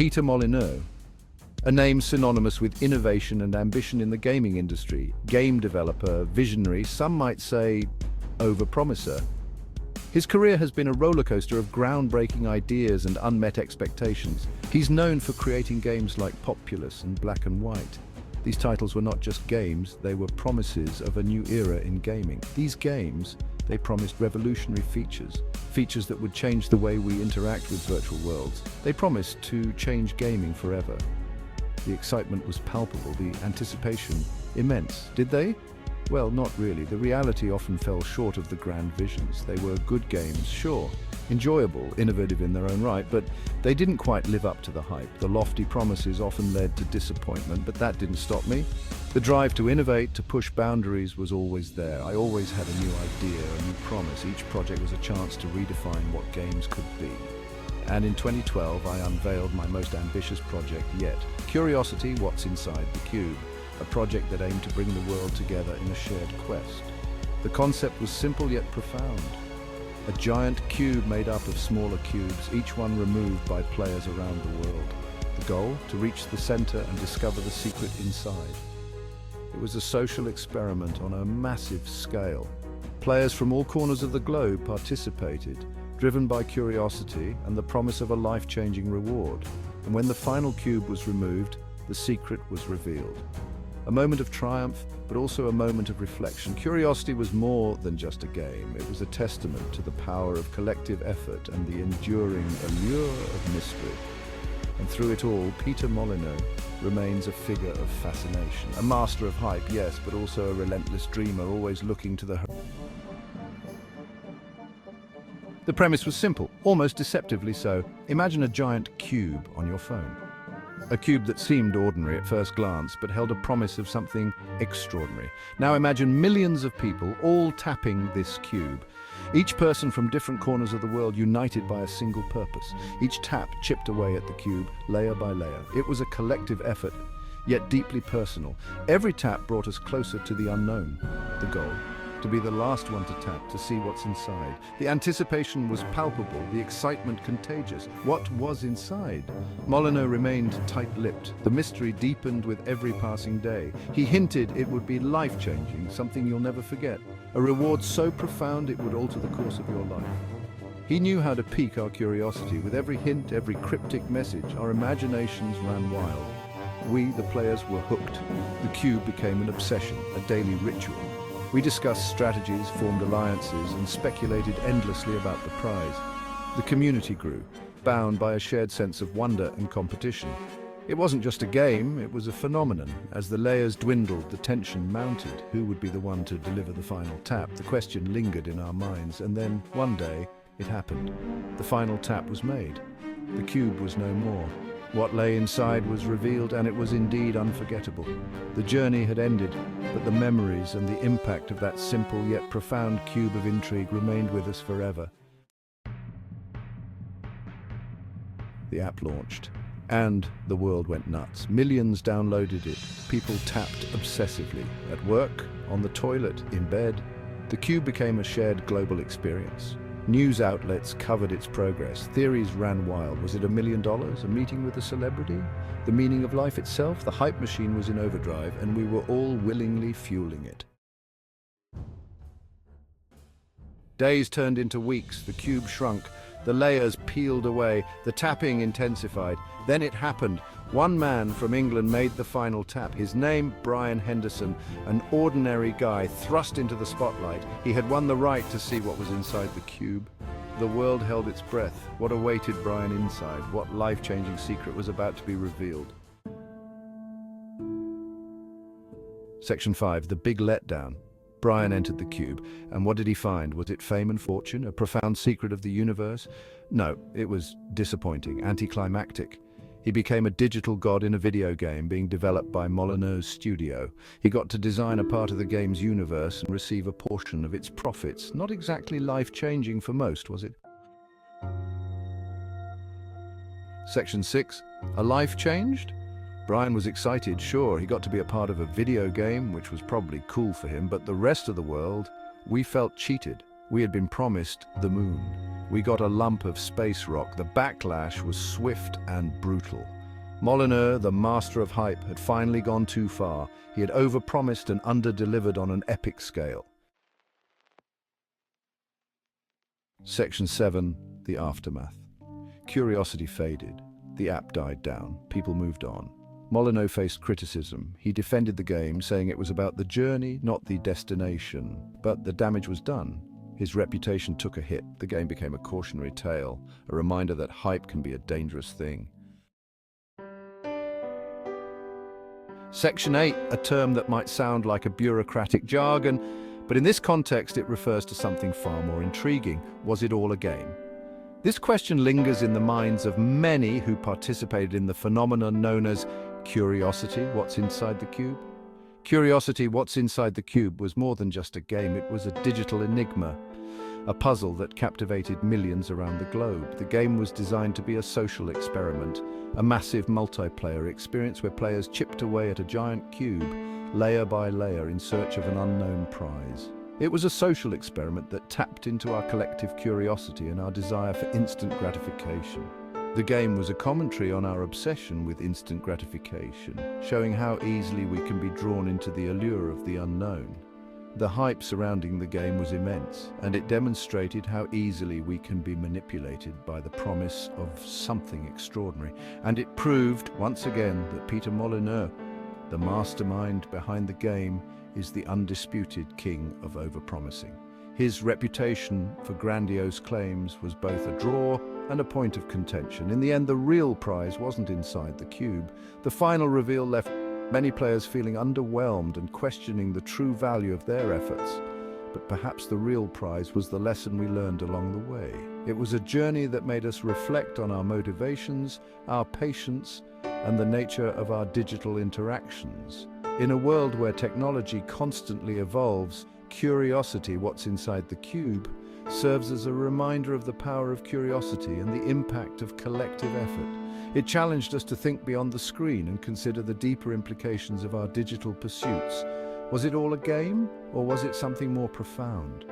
Peter Molyneux, a name synonymous with innovation and ambition in the gaming industry. Game developer, visionary, some might say overpromiser. His career has been a rollercoaster of groundbreaking ideas and unmet expectations. He's known for creating games like Populous and Black and White. These titles were not just games, they were promises of a new era in gaming. These games, they promised revolutionary features that would change the way we interact with virtual worlds. They promised to change gaming forever. The excitement was palpable, the anticipation immense. Did they? Well, not really. The reality often fell short of the grand visions. They were good games, sure, enjoyable, innovative in their own right, but they didn't quite live up to the hype. The lofty promises often led to disappointment, but that didn't stop me. The drive to innovate, to push boundaries was always there. I always had a new idea, a new promise. Each project was a chance to redefine what games could be. And in 2012, I unveiled my most ambitious project yet. Curiosity, What's Inside the Cube. A project that aimed to bring the world together in a shared quest. The concept was simple yet profound. A giant cube made up of smaller cubes, each one removed by players around the world. The goal? To reach the center and discover the secret inside. It was a social experiment on a massive scale. Players from all corners of the globe participated, driven by curiosity and the promise of a life-changing reward. And when the final cube was removed, the secret was revealed. A moment of triumph, but also a moment of reflection. Curiosity was more than just a game. It was a testament to the power of collective effort and the enduring allure of mystery. And through it all, Peter Molyneux remains a figure of fascination. A master of hype, yes, but also a relentless dreamer, always looking to the horizon. The premise was simple, almost deceptively so. Imagine a giant cube on your phone. A cube that seemed ordinary at first glance, but held a promise of something extraordinary. Now imagine millions of people all tapping this cube. Each person from different corners of the world united by a single purpose. Each tap chipped away at the cube, layer by layer. It was a collective effort, yet deeply personal. Every tap brought us closer to the unknown, the goal. To be the last one to tap, to see what's inside. The anticipation was palpable, the excitement contagious. What was inside? Molyneux remained tight-lipped. The mystery deepened with every passing day. He hinted it would be life-changing, something you'll never forget. A reward so profound it would alter the course of your life. He knew how to pique our curiosity. With every hint, every cryptic message, our imaginations ran wild. We, the players, were hooked. The cube became an obsession, a daily ritual. We discussed strategies, formed alliances, and speculated endlessly about the prize. The community grew, bound by a shared sense of wonder and competition. It wasn't just a game, it was a phenomenon. As the layers dwindled, the tension mounted. Who would be the one to deliver the final tap? The question lingered in our minds, and then, one day, it happened. The final tap was made. The cube was no more. What lay inside was revealed, and it was indeed unforgettable. The journey had ended, but the memories and the impact of that simple yet profound cube of intrigue remained with us forever. The app launched, and the world went nuts. Millions downloaded it. People tapped obsessively. At work, on the toilet, in bed. The cube became a shared global experience. News outlets covered its progress. Theories ran wild. Was it $1 million? A meeting with a celebrity? The meaning of life itself? The hype machine was in overdrive, and we were all willingly fueling it. Days turned into weeks. The cube shrunk. The layers peeled away. The tapping intensified. Then it happened. One man from England made the final tap. His name, Brian Henderson, an ordinary guy thrust into the spotlight. He had won the right to see what was inside the cube. The world held its breath. What awaited Brian inside? What life-changing secret was about to be revealed? Section 5, the big letdown. Brian entered the cube, and what did he find? Was it fame and fortune, a profound secret of the universe? No, it was disappointing, anticlimactic. He became a digital god in a video game being developed by Molyneux's studio. He got to design a part of the game's universe and receive a portion of its profits. Not exactly life-changing for most, was it? Section 6. A life changed? Brian was excited, sure. He got to be a part of a video game, which was probably cool for him, but the rest of the world, we felt cheated. We had been promised the moon. We got a lump of space rock. The backlash was swift and brutal. Molyneux, the master of hype, had finally gone too far. He had overpromised and underdelivered on an epic scale. Section 7. The aftermath. Curiosity faded. The app died down. People moved on. Molyneux faced criticism. He defended the game, saying it was about the journey, not the destination. But the damage was done. His reputation took a hit. The game became a cautionary tale, a reminder that hype can be a dangerous thing. Section 8, a term that might sound like a bureaucratic jargon, but in this context it refers to something far more intriguing. Was it all a game? This question lingers in the minds of many who participated in the phenomenon known as curiosity, what's inside the cube? Curiosity, what's inside the cube was more than just a game. It was a digital enigma, a puzzle that captivated millions around the globe. The game was designed to be a social experiment, a massive multiplayer experience where players chipped away at a giant cube, layer by layer, in search of an unknown prize. It was a social experiment that tapped into our collective curiosity and our desire for instant gratification. The game was a commentary on our obsession with instant gratification, showing how easily we can be drawn into the allure of the unknown. The hype surrounding the game was immense, and it demonstrated how easily we can be manipulated by the promise of something extraordinary. And it proved, once again, that Peter Molyneux, the mastermind behind the game, is the undisputed king of overpromising. His reputation for grandiose claims was both a draw and a point of contention. In the end, the real prize wasn't inside the cube. The final reveal left many players feeling underwhelmed and questioning the true value of their efforts. But perhaps the real prize was the lesson we learned along the way. It was a journey that made us reflect on our motivations, our patience, and the nature of our digital interactions. In a world where technology constantly evolves, curiosity, what's inside the cube, serves as a reminder of the power of curiosity and the impact of collective effort. It challenged us to think beyond the screen and consider the deeper implications of our digital pursuits. Was it all a game, or was it something more profound?